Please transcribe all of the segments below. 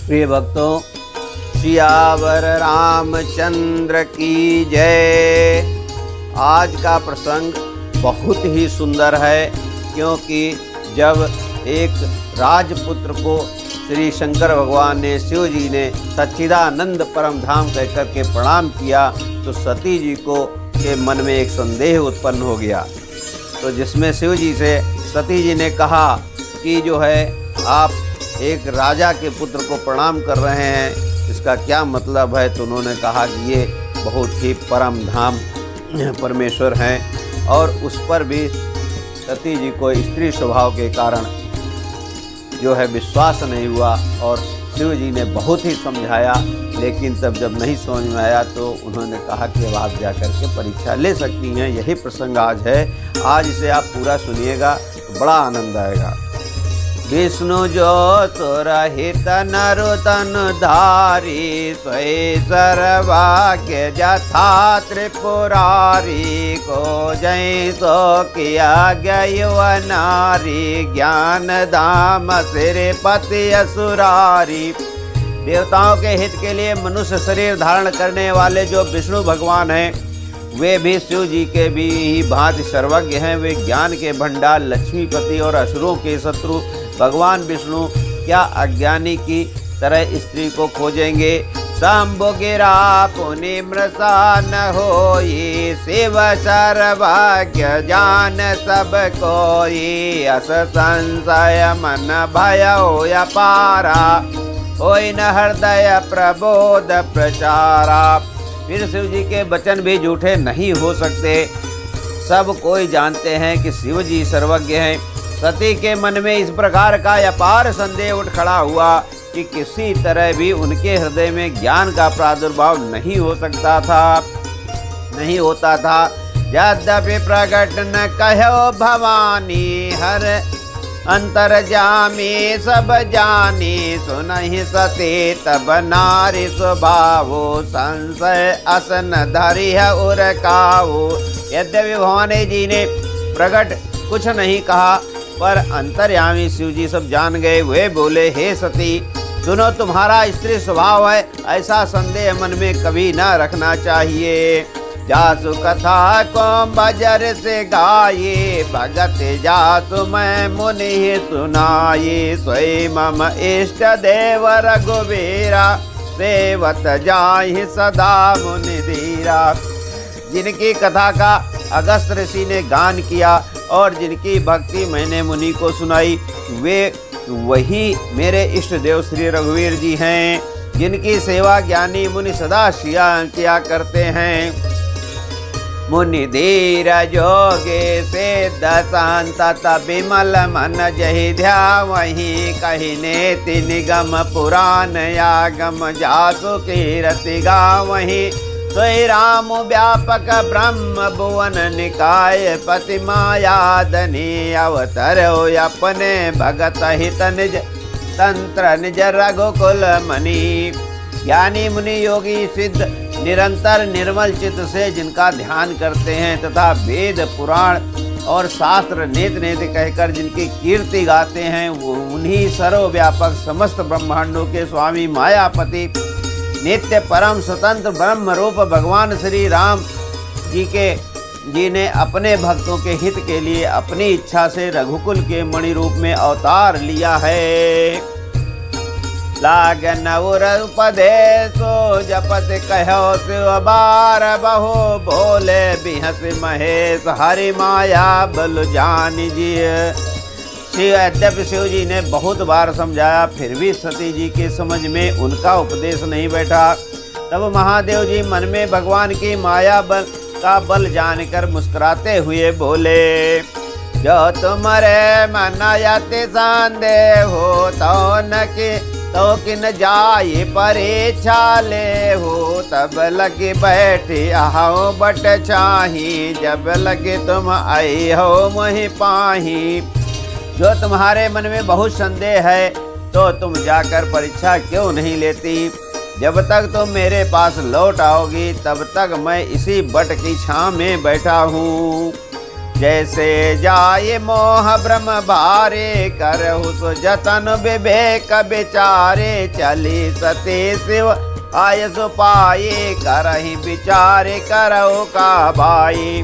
प्रिय भक्तों, सियावर रामचंद्र की जय। आज का प्रसंग बहुत ही सुंदर है, क्योंकि जब एक राजपुत्र को श्री शंकर भगवान ने, शिव जी ने सच्चिदानंद परम धाम कहकर के प्रणाम किया, तो सती जी को के मन में एक संदेह उत्पन्न हो गया। तो जिसमें शिव जी से सती जी ने कहा कि जो है आप एक राजा के पुत्र को प्रणाम कर रहे हैं, इसका क्या मतलब है। तो उन्होंने कहा कि ये बहुत ही परम धाम परमेश्वर हैं, और उस पर भी सती जी को स्त्री स्वभाव के कारण जो है विश्वास नहीं हुआ, और शिव जी ने बहुत ही समझाया, लेकिन तब जब नहीं समझ में आया तो उन्होंने कहा कि अब आप जाकर के परीक्षा ले सकती हैं। यही प्रसंग आज है। आज इसे आप पूरा सुनिएगा तो बड़ा आनंद आएगा। विष्णु जो तुरहित नरु तनु धारी, सोई सर्वाग्य जथा त्रिपुरारी, को जय सो किया गयुव नारी, ज्ञान धाम सिरपति असुरारी। देवताओं के हित के लिए मनुष्य शरीर धारण करने वाले जो विष्णु भगवान हैं, वे भी शिव जी के भी ही भांति सर्वज्ञ हैं। वे ज्ञान के भंडार, लक्ष्मीपति और असुरों के शत्रु भगवान विष्णु क्या अज्ञानी की तरह स्त्री को खोजेंगे। शंभु गिरा पुनि मृषा न होई, शिव सर्वज्ञ जान सब कोई, अस संशय मन भय होय पारा, होई न हृदय प्रबोध प्रचारा। फिर शिव जी के वचन भी झूठे नहीं हो सकते। सब कोई जानते हैं कि शिव जी सर्वज्ञ हैं। सती के मन में इस प्रकार का अपार संदेह उठ खड़ा हुआ कि किसी तरह भी उनके हृदय में ज्ञान का प्रादुर्भाव नहीं होता था। यद्यपि प्रकट न कहो भवानी, हर अंतर्जामी सब जानी, सुनहि सती तब नारी स्वभावो, संशय असन धरि है उर काऊ। यद्यपि भवानी जी ने प्रकट कुछ नहीं कहा, पर अंतर्यामी शिव जी सब जान गए। वे बोले, हे सती सुनो, तुम्हारा स्त्री स्वभाव है, ऐसा संदेह मन में कभी न रखना चाहिए। जासु कथा को बजर से गाये, भगत जासु मैं मुनि सुनाये, सोई मम इष्ट देव रघुवीरा, सेवत जाहि सदा मुनि धीरा। जिनकी कथा का अगस्त ऋषि ने गान किया और जिनकी भक्ति मैंने मुनि को सुनाई, वे वही मेरे इष्ट देव श्री रघुवीर जी हैं, जिनकी सेवा ज्ञानी मुनि सदा किया करते हैं। मुनि धीर जोगे सिद्ध शांत विमल मन जहि ध्यावहि, कहिने निगम पुराण आगम, जासु कीरति गावहि, सोई राम व्यापक ब्रह्म भुवन निकाय, पति मायादनी अवतर हो अपने, भगत हित निज तंत्र निज रघुकुल मणि। ज्ञानी मुनि योगी सिद्ध निरंतर निर्मल चित्त से जिनका ध्यान करते हैं, तथा वेद पुराण और शास्त्र नेत नेत कहकर जिनकी कीर्ति गाते हैं, वो उन्हीं सर्वव्यापक समस्त ब्रह्मांडों के स्वामी मायापति नित्य परम स्वतंत्र ब्रह्म रूप भगवान श्री राम जी ने अपने भक्तों के हित के लिए अपनी इच्छा से रघुकुल के मणि रूप में अवतार लिया है। लागन उपदेशो जपत कहो शिव बार बहो, बोले बिहस महेश हरि माया बल जान जी। यद्यपि शिव जी ने बहुत बार समझाया, फिर भी सती जी की समझ में उनका उपदेश नहीं बैठा। तब महादेव जी मन में भगवान की माया का बल जानकर मुस्कुराते हुए बोले, जो तुम्हारे मन यति संदेह हो, तो किन जाए परीक्षा ले हो, तब लगे बैठे आओ बट चाही, जब लगे तुम आई हो मोहि पाही। जो तुम्हारे मन में बहुत संदेह है, तो तुम जाकर परीक्षा क्यों नहीं लेती। जब तक तुम मेरे पास लौट आओगी, तब तक मैं इसी बट की छांव में बैठा हूँ। जैसे जाए मोह ब्रह्म भारे, करहु सो जतन विवेक विचारे, चली सती शिव आयस पाए, करहि विचारे करहु का भाई।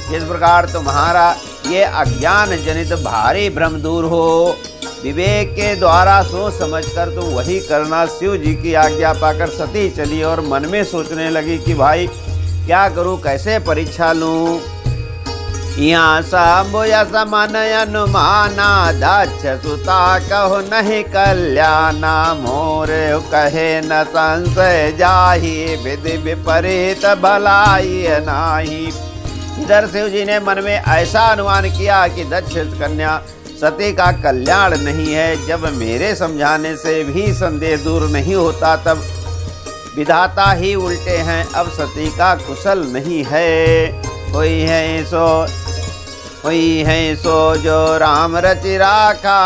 जिस प्रकार तुम्हारा ये अज्ञान जनित भारी भ्रम दूर हो, विवेक के द्वारा सोच समझकर तुम वही करना। शिव जी की आज्ञा पाकर सती चली और मन में सोचने लगी कि भाई क्या करूं, कैसे परीक्षा लूं। यहाँ शंभु यस मन अनुमाना, दक्ष सुता कहो नहीं कल्याणा, मोर कहे न संशय जाहि, विधि विपरीत भलाई नाही। इधर शिव जी ने मन में ऐसा अनुमान किया कि दक्ष कन्या सती का कल्याण नहीं है। जब मेरे समझाने से भी संदेह दूर नहीं होता, तब विधाता ही उल्टे हैं, अब सती का कुशल नहीं है। हुई है सो जो राम रचि राखा,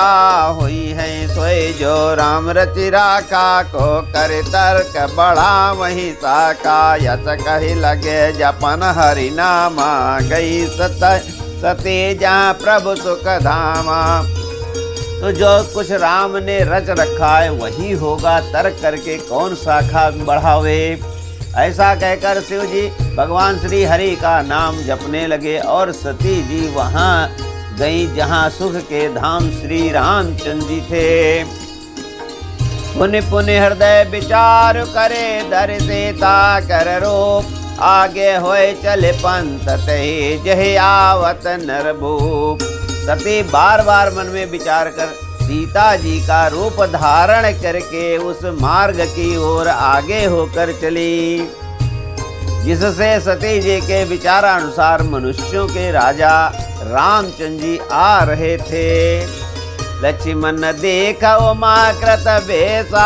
हुई है सोई जो राम रचि राखा, को कर तर्क बढ़ा वही साका, यस कही लगे जपन हरि नामा, गई सती जहाँ प्रभु सुख धामा। तो जो कुछ राम ने रच रखा है वही होगा, तर्क करके कौन शाखा बढ़ावे। ऐसा कहकर शिव जी भगवान श्री हरि का नाम जपने लगे और सती जी वहाँ गई जहाँ सुख के धाम श्री रामचंद्र जी थे। पुण्य पुण्य हृदय विचार करे, दर सीता कर रूप, आगे होए चले पंथ तहि, जहि आवत नरभूप। सती बार बार मन में विचार कर सीता जी का रूप धारण करके उस मार्ग की ओर आगे होकर चली, जिससे सती जी के विचारानुसार मनुष्यों के राजा रामचंद्र जी आ रहे थे। लक्ष्मण देखा उमा कृत बेसा,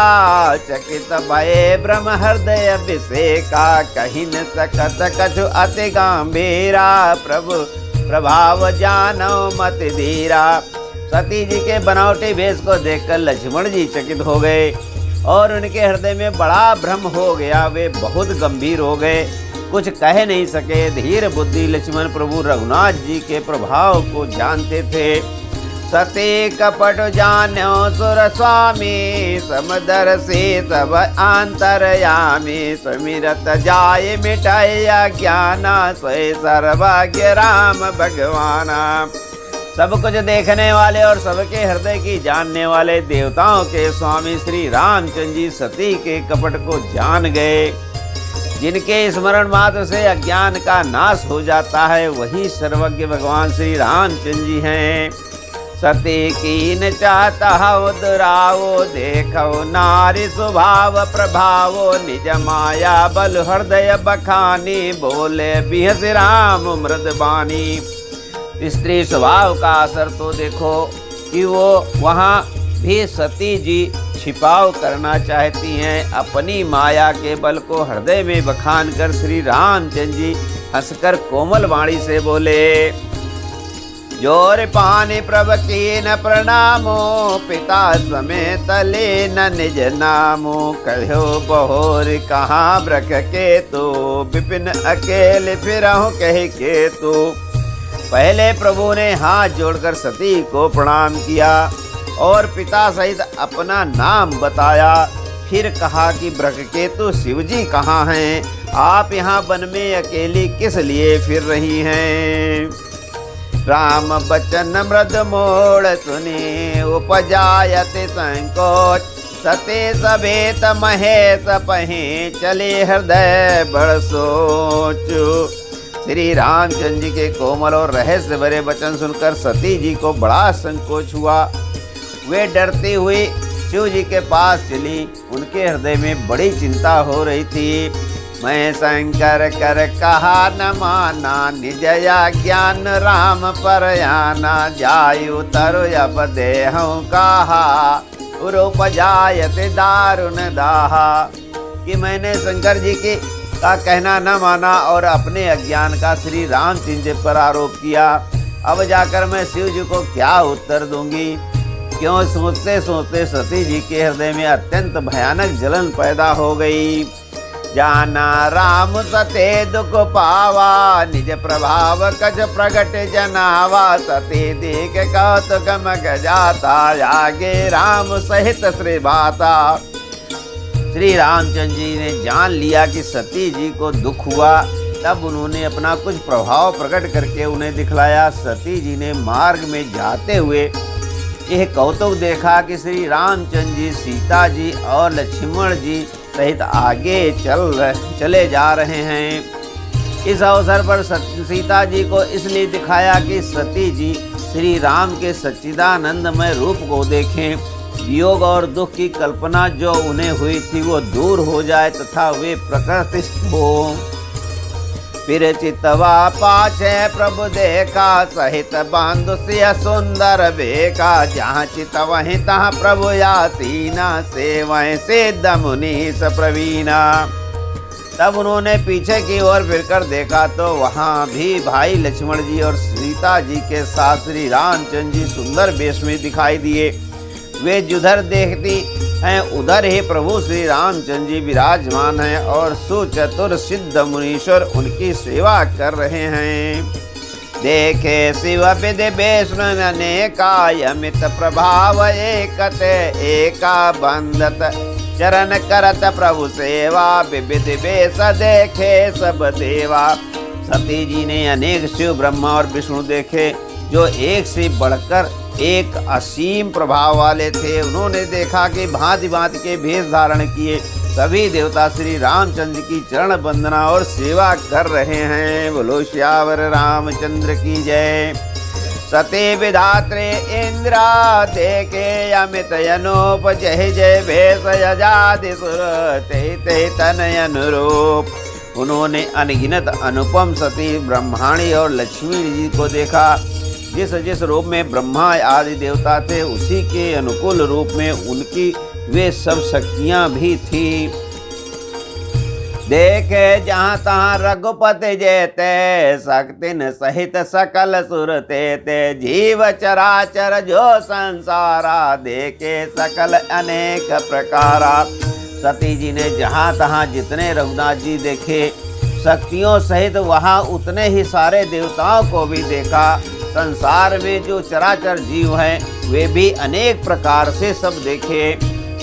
चकित भये ब्रह्म हृदय अभिषेका, कहीं न सकत कछु अति गंभीरा, प्रभु प्रभाव जानो मत धीरा। सती जी के बनावटी भेष को देखकर लक्ष्मण जी चकित हो गए और उनके हृदय में बड़ा भ्रम हो गया। वे बहुत गंभीर हो गए, कुछ कह नहीं सके। धीर बुद्धि लक्ष्मण प्रभु रघुनाथ जी के प्रभाव को जानते थे। सती कपट जान्यो सुर स्वामी, समदर्शी सब आंतरयामी, समिरत जाय मिटाया ज्ञाना, सोई सर्वज्ञ राम भगवाना। सब कुछ देखने वाले और सबके हृदय की जानने वाले देवताओं के स्वामी श्री रामचंद्र जी सती के कपट को जान गए। जिनके स्मरण मात्र से अज्ञान का नाश हो जाता है, वही सर्वज्ञ भगवान श्री रामचंद्र जी हैं। सती कीन चाहता दुरावो, देखो नारी स्वभाव प्रभावो, निज माया बल हृदय बखानी, बोले बिहस राम मृदबानी। स्त्री स्वभाव का असर तो देखो कि वो वहाँ भी सती जी छिपाव करना चाहती हैं। अपनी माया के बल को हृदय में बखान कर श्री रामचंद्र जी हंसकर कोमल वाणी से बोले, जोर पानी प्रभ कीन प्रणामो, पिता समेत लेन निज नामो, कहो बहोर कहाँ ब्रख के तो, विपिन अकेले फिरहु कह के तो। पहले प्रभु ने हाथ जोड़कर सती को प्रणाम किया और पिता सहित अपना नाम बताया। फिर कहा कि ब्रह्मकेतु शिव जी कहाँ हैं? आप यहाँ वन में अकेली किस लिए फिर रही हैं? राम बचन मृद मोड़ सुनी, उपजायत संकोच, सते सभेत महेश पहे, चले हृदय बड़ सोच। श्री रामचंद्र जी के कोमल और रहस्य भरे वचन सुनकर सती जी को बड़ा संकोच हुआ। वे डरती हुई शिव जी के पास चली। उनके हृदय में बड़ी चिंता हो रही थी। मैं शंकर कर कहा न माना, निजया ज्ञान राम पर आना, जायु तरु अब देहु कहा, रूप जायत दारुण दाहा। कि मैंने शंकर जी की का कहना न माना और अपने अज्ञान का श्री रामचंद्र जी पर आरोप किया। अब जाकर मैं शिव जी को क्या उत्तर दूंगी? क्यों सोचते सोचते सती जी के हृदय में अत्यंत भयानक जलन पैदा हो गई। जाना राम सते दुख पावा, निज प्रभाव कछ प्रगट जनावा। सते देख कौतुक मग जाता, आगे राम सहित श्री बाता। श्री रामचंद्र जी ने जान लिया कि सती जी को दुख हुआ, तब उन्होंने अपना कुछ प्रभाव प्रकट करके उन्हें दिखलाया। सती जी ने मार्ग में जाते हुए यह कौतुक देखा कि श्री रामचंद्र जी, सीता जी और लक्ष्मण जी सहित आगे चले जा रहे हैं। इस अवसर पर सीता जी को इसलिए दिखाया कि सती जी श्री राम के सच्चिदानंदमय रूप को देखें, वियोग और दुख की कल्पना जो उन्हें हुई थी वो दूर हो जाए तथा वे प्रकृतिस्थ हो। फिर चितवा पाछे प्रभु देखा, सहित बांधु सिय सुंदर बेका। जहाँ चित वहीं तहाँ प्रभु यासीना, सेवं सिद्ध मुनीस प्रवीणा। तब उन्होंने पीछे की ओर फिरकर देखा तो वहाँ भी भाई लक्ष्मण जी और सीता जी के साथ श्री रामचंद्र जी सुंदर वेश में दिखाई दिए। वे जिधर देखती हैं उधर ही प्रभु श्री रामचंद्र जी विराजमान हैं और सुचतुर सिद्ध मुनीश्वर उनकी सेवा कर रहे हैं। देखे शिव विधि विष्णु अनेका, अमित प्रभाव एकत एका। बंदत चरण करत प्रभु सेवा, विविध वेश देखे सब देवा। सती जी ने अनेक शिव ब्रह्मा और विष्णु देखे जो एक से बढ़कर एक असीम प्रभाव वाले थे। उन्होंने देखा कि भांति भांति के भेष धारण किए सभी देवता श्री रामचंद्र की चरण वंदना और सेवा कर रहे हैं। बोलो श्यावर रामचंद्र की जय। सती विधात्रे इंद्रा, देखे अमित अनूप। जय जय भेष यजाति सुर, ते तनय अनुरूप। उन्होंने अनगिनत अनुपम सती ब्रह्माणी और लक्ष्मी जी को देखा। जिस जिस रूप में ब्रह्मा आदि देवता थे उसी के अनुकूल रूप में उनकी वे सब शक्तियां भी थी। देखे जहाँ तहाँ रघुपति जेते, शक्तिन सहित सकल सुर तेते। जीव चराचर जो संसारा, देखे सकल अनेक प्रकारा। सती जी ने जहाँ तहाँ जितने रघुनाथ जी देखे शक्तियों सहित वहाँ उतने ही सारे देवताओं को भी देखा। संसार में जो चराचर जीव हैं वे भी अनेक प्रकार से सब देखे।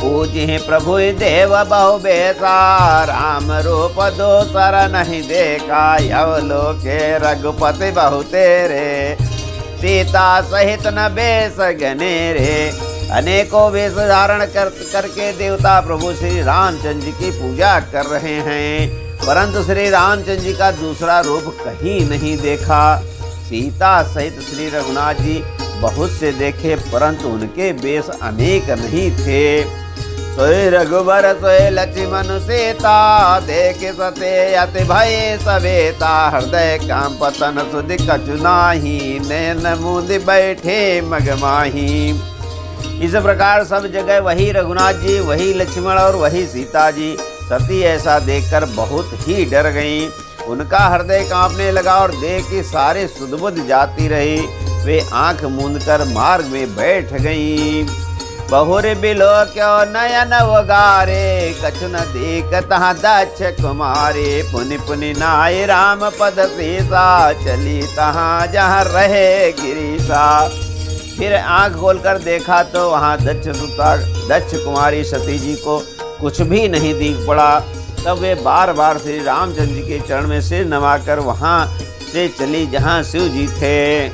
पूज्य प्रभु देव बहु बेसा, राम रूप दोसर नहीं देखा। यवलोके रघुपति बहु तेरे, सीता सहित न बेस गनेरे। अनेकों वेश धारण करके देवता प्रभु श्री रामचंद्र जी की पूजा कर रहे हैं, परंतु श्री रामचंद्र जी का दूसरा रूप कहीं नहीं देखा। सीता सहित श्री रघुनाथ जी बहुत से देखे परंतु उनके वेश अनेक नहीं थे। सोई रघुबर सोई लक्ष्मण सीता, देखे सते अति भय सवेता। हृदय काम पतन सुधि कछु नाही, नैन मुंद बैठे मगमाही। इस प्रकार सब जगह वही रघुनाथ जी, वही लक्ष्मण और वही सीता जी। सती ऐसा देखकर बहुत ही डर गईं। उनका हृदय कांपने लगा और देख के सारे सुध-बुध जाती रही। वे आंख मूंदकर मार्ग में बैठ गईं। बहुर बिलो क्यों नयन वगारे, कछु न देखत दक्ष कुमारे। पुनि पुनि नाय राम पद सीसा, चली तहाँ जहाँ रहे गिरीशा। फिर आंख खोलकर देखा तो वहाँ दक्ष कुमारी सती जी को कुछ भी नहीं दिख पड़ा। तब वे बार बार श्री रामचंद्र जी के चरण में सिर नवाकर वहाँ से चली जहाँ शिव जी थे।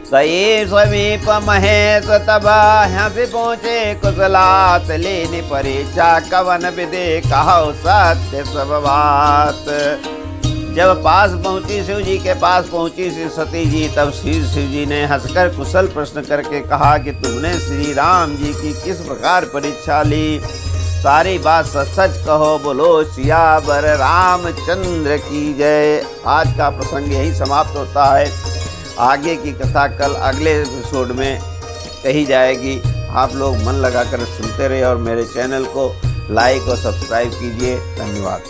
सही समीप महेश तब हंस पहुँचे कुशलात, लेने परीक्षा कवन विदे कहो सत्य सब बात। जब पास पहुँची शिव जी के पास पहुँची श्री सती जी, तब शिव जी ने हंसकर कुशल प्रश्न करके कहा कि तुमने श्री राम जी की किस प्रकार परीक्षा ली, सारी बात सच सच कहो। बोलो सियावर रामचंद्र की जय। आज का प्रसंग यही समाप्त होता है। आगे की कथा कल अगले एपिसोड में कही जाएगी। आप लोग मन लगाकर सुनते रहे और मेरे चैनल को लाइक और सब्सक्राइब कीजिए। धन्यवाद।